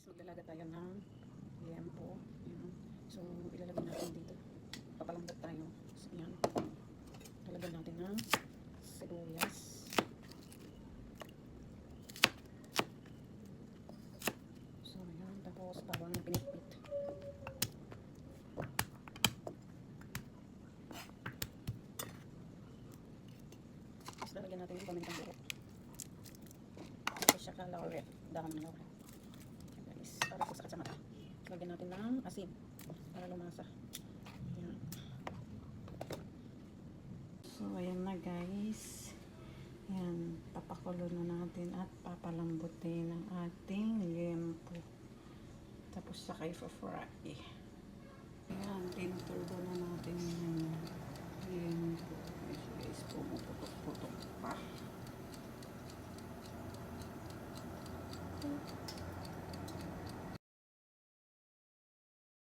Maglalaga tayo ng liempo. Ayan. So, ilalagay natin dito. Papalambot tayo. So, ayan. Lalagyan natin ng sibuyas. So, ayan. Tapos, bawang pinipit. Tapos, lalagyan natin yung pamintang buo. Tapos, siya ka laurel. Dahon ng laurel. Para po sakit sa mata. Lagyan natin ng asin para lumasa. Ayan. So, ayan na guys. Ayan. Papakulo na natin at papalambutin ang ating liempo. Tapos saka i-fry. Ayan. Tinuturbo na natin yung liempo. Guys, pumuputok-putok pa.